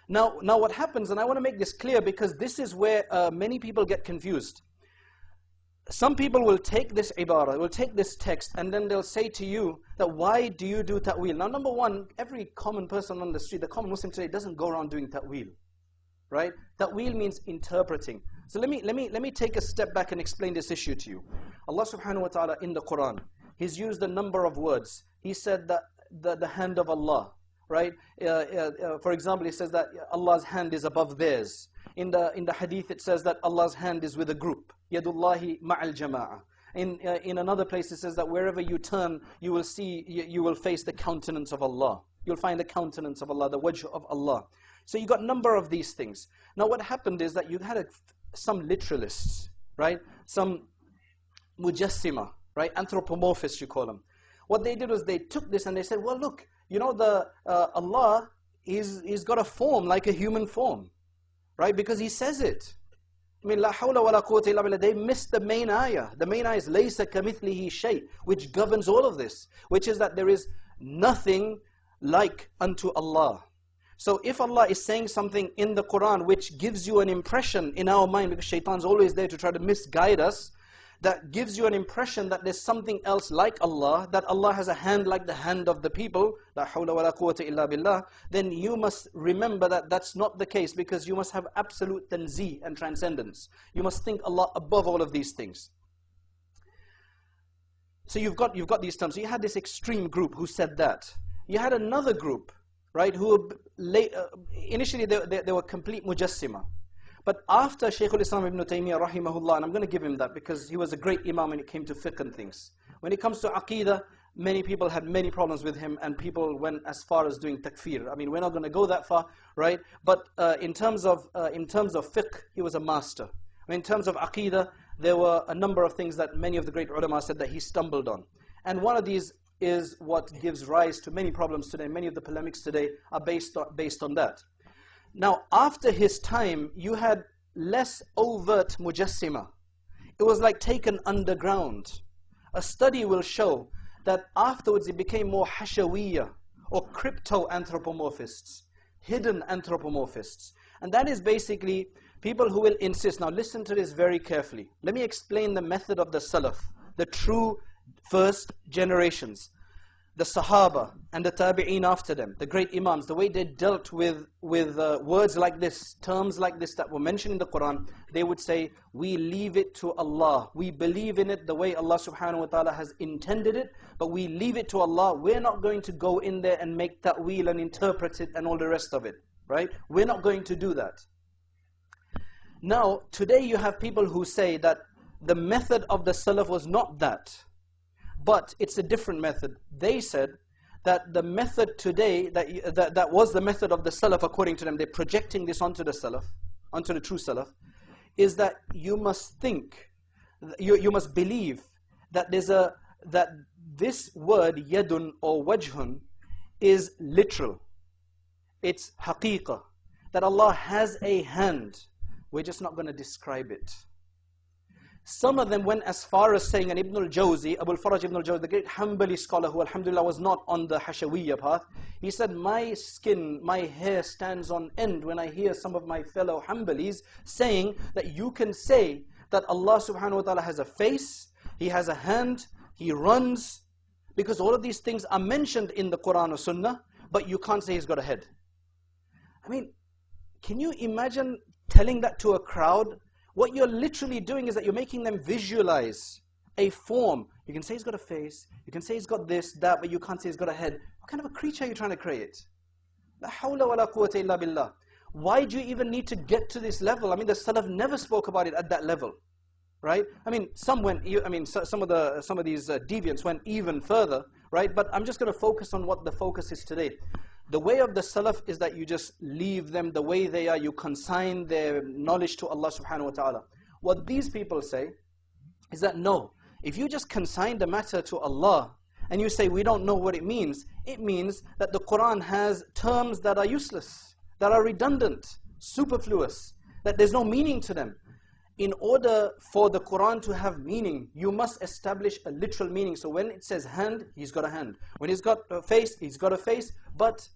Now what happens, and I want to make this clear because this is where many people get confused. Some people will take this ibarah, will take this text, and then they'll say to you that why do you do ta'wil? Now number one, every common person on the street, the common Muslim today, doesn't go around doing ta'wil, right? Ta'wil means interpreting. So let me take a step back and explain this issue to you. Allah subhanahu wa ta'ala in the Quran, He's used a number of words. He said that the hand of Allah, right? For example, He says that Allah's hand is above theirs. In the hadith it says that Allah's hand is with a group. Yadullahi ma'al jama'ah. In another place it says that wherever you turn, you will face the countenance of Allah. You'll find the countenance of Allah, the wajh of Allah. So you got a number of these things. Now what happened is that you had some literalists, right? Some mujassima, right? Anthropomorphists you call them. What they did was they took this and they said, well look, you know Allah is got a form like a human form, right? Because He says it. I mean, la hawla wa la quwwata illa billah. They missed the main ayah. The main ayah is laysa kamithlihi shay, which governs all of this, which is that there is nothing like unto Allah. So if Allah is saying something in the Quran which gives you an impression in our mind, because shaitan's always there to try to misguide us, that gives you an impression that there's something else like Allah, that Allah has a hand like the hand of the people, la hawla wa la quwwata illa billah, then you must remember that that's not the case, because you must have absolute tanzih and transcendence. You must think Allah above all of these things. So you've got these terms. So you had this extreme group who said that. You had another group, right, who initially they were complete mujassima. But after Shaykhul Islam ibn Taymiyyah rahimahullah, and I'm going to give him that because he was a great imam when it came to fiqh and things. When it comes to aqeedah, many people had many problems with him, and people went as far as doing takfir. I mean, we're not going to go that far, right? But in terms of fiqh, he was a master. I mean, in terms of aqeedah, there were a number of things that many of the great ulama said that he stumbled on. And one of these is what gives rise to many problems today. Many of the polemics today are based on that. Now, after his time, you had less overt mujassima. It was like taken underground. A study will show that afterwards it became more hashawiyya, or crypto-anthropomorphists, hidden anthropomorphists. And that is basically people who will insist. Now listen to this very carefully. Let me explain the method of the salaf, the true first generations. The Sahaba and the Tabi'een after them, the great Imams, the way they dealt with words like this, terms like this that were mentioned in the Quran, they would say, we leave it to Allah. We believe in it the way Allah subhanahu wa ta'ala has intended it, but we leave it to Allah. We're not going to go in there and make ta'wil and interpret it and all the rest of it, right? We're not going to do that. Now, today you have people who say that the method of the Salaf was not that. But it's a different method. They said that the method today, that was the method of the Salaf according to them, they're projecting this onto the Salaf, onto the true Salaf, is that you must think, you must believe that that this word yadun or wajhun is literal. It's haqiqah. That Allah has a hand. We're just not going to describe it. Some of them went as far as saying, and Ibn al-Jawzi, Abu al-Faraj Ibn al-Jawzi, the great Hanbali scholar who alhamdulillah was not on the Hashawiyya path, he said, my skin, my hair stands on end when I hear some of my fellow Hanbalis saying that you can say that Allah subhanahu wa ta'ala has a face, He has a hand, He runs, because all of these things are mentioned in the Quran or Sunnah, but you can't say He's got a head. I mean, can you imagine telling that to a crowd? What you're literally doing is that you're making them visualize a form. You can say He's got a face, you can say He's got this, that, but you can't say He's got a head. What kind of a creature are you trying to create? La hawla wa la quwwata illa billah. Why do you even need to get to this level? I mean, the Salaf never spoke about it at that level, right? I mean, some of these deviants went even further, right? But I'm just going to focus on what the focus is today. The way of the Salaf is that you just leave them the way they are. You consign their knowledge to Allah subhanahu wa ta'ala. What these people say is that no, if you just consign the matter to Allah and you say we don't know what it means that the Quran has terms that are useless, that are redundant, superfluous, that there's no meaning to them. In order for the Quran to have meaning, you must establish a literal meaning. So when it says hand, He's got a hand. When He's got a face, He's got a face. But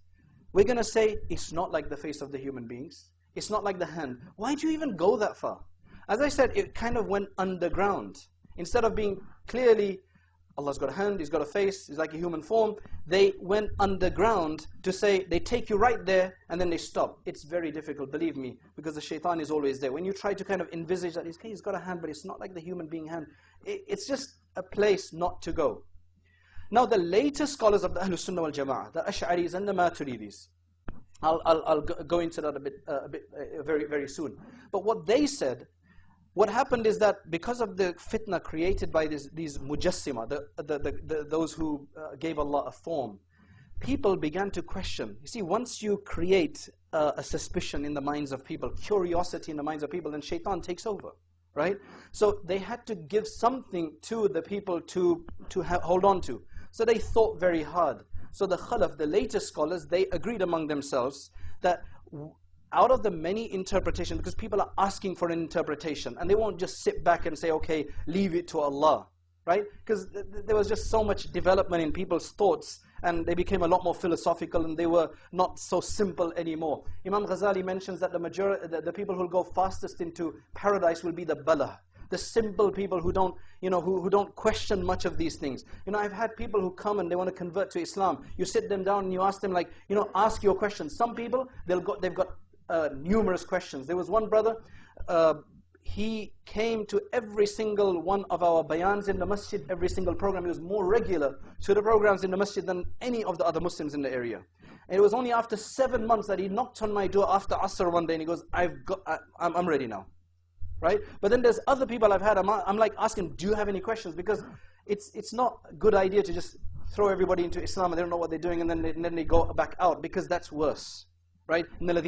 we're going to say, it's not like the face of the human beings. It's not like the hand. Why do you even go that far? As I said, it kind of went underground. Instead of being clearly, Allah's got a hand, He's got a face, He's like a human form, they went underground to say, they take you right there and then they stop. It's very difficult, believe me, because the shaitan is always there. When you try to kind of envisage that He's got a hand, but it's not like the human being hand, it's just a place not to go. Now the later scholars of the Ahlus Sunnah wal Jama'ah, the Ash'aris and the Maturidis, I'll go into that a bit very, very soon. But what they said, what happened is that because of the fitna created by these mujassima, those who gave Allah a form, people began to question. You see, once you create a suspicion in the minds of people, curiosity in the minds of people, then shaitan takes over, right? So they had to give something to the people to hold on to. So they thought very hard. So the Khalaf, the later scholars, they agreed among themselves that out of the many interpretations, because people are asking for an interpretation, and they won't just sit back and say, okay, leave it to Allah, right? Because there was just so much development in people's thoughts, and they became a lot more philosophical, and they were not so simple anymore. Imam Ghazali mentions that the people who will go fastest into paradise will be the bala, the simple people who don't, who don't question much of these things. I've had people who come and they want to convert to Islam. You sit them down and you ask them, like, ask your questions. Some people, they've got numerous questions. There was one brother, he came to every single one of our bayans in the masjid, every single program. He was more regular to the programs in the masjid than any of the other Muslims in the area. And it was only after 7 months that he knocked on my door after Asr one day and he goes, I'm ready now. Right? But then there's other people I've had, I'm like asking, do you have any questions? Because it's not a good idea to just throw everybody into Islam and they don't know what they're doing and then they go back out, because that's worse. Right? You don't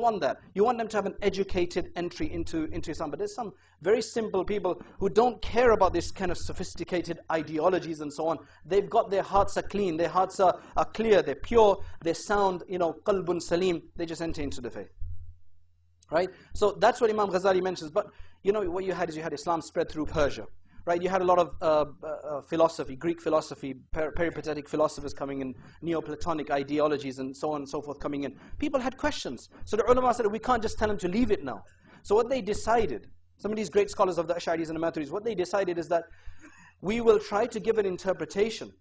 want that. You want them to have an educated entry into Islam. But there's some very simple people who don't care about this kind of sophisticated ideologies and so on. They've got, their hearts are clean, their hearts are clear, they're pure, they're sound, qalbun salim. They just enter into the faith. Right? So that's what Imam Ghazali mentions. But what you had Islam spread through Persia. Right? You had a lot of philosophy, Greek philosophy, peripatetic philosophers coming in, Neoplatonic ideologies and so on and so forth coming in. People had questions. So the ulama said, we can't just tell them to leave it now. So what they decided, some of these great scholars of the Asharis and the Maturidis, what they decided is that we will try to give an interpretation.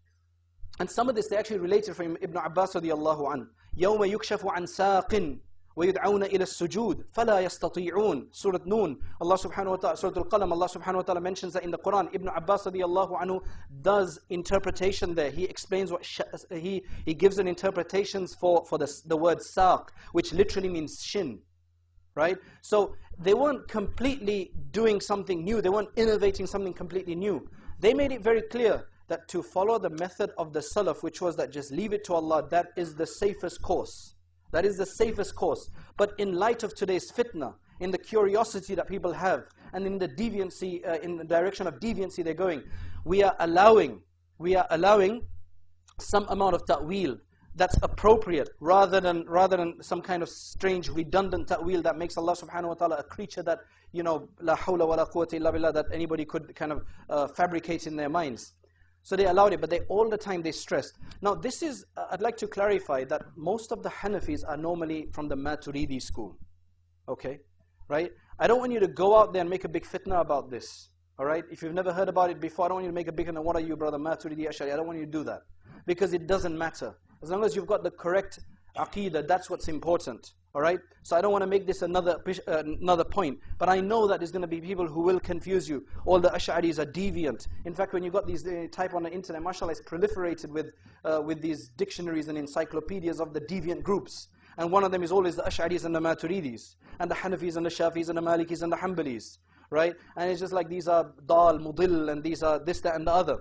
And some of this they actually related from Ibn Abbas radiyallahu an. يَوْمَ يُكْشَفُ عَنْ سَاقٍ وَيُدْعَوْنَ إِلَى السُّجُودِ فَلَا يَسْتَطِيعُونَ Surah Noon, Allah subhanahu wa ta'ala, Surah Al-Qalam, Allah subhanahu wa ta'ala mentions that in the Quran. Ibn Abbas radiyallahu anhu does interpretation there. He explains what, he gives an interpretations for the word saq, which literally means shin. Right? So they weren't completely doing something new. They weren't innovating something completely new. They made it very clear that to follow the method of the salaf, which was that just leave it to Allah, that is the safest course. That is the safest course. But in light of today's fitna, in the curiosity that people have, and in the deviancy, in the direction of deviancy they're going, we are allowing some amount of ta'wil that's appropriate, rather than some kind of strange redundant ta'wil that makes Allah subhanahu wa ta'ala a creature that, la hawla wa la quwwata illa billah, that anybody could kind of fabricate in their minds. So they allowed it, but all the time they stressed. Now this is, I'd like to clarify that most of the Hanafis are normally from the Maturidi school. Okay? Right? I don't want you to go out there and make a big fitna about this. Alright? If you've never heard about it before, I don't want you to make a big fitna. What are you, brother? Maturidi, Ashari? I don't want you to do that. Because it doesn't matter. As long as you've got the correct aqeedah, that's what's important. Alright? So I don't want to make this another point. But I know that there's going to be people who will confuse you. All the Ash'aris are deviant. In fact, when you got these, type on the internet, mashallah, it's proliferated with these dictionaries and encyclopedias of the deviant groups. And one of them is always the Ash'aris and the Maturidis. And the Hanafis and the Shafis and the Malikis and the Hanbalis. Right? And it's just like these are dal, mudil, and these are this, that, and the other.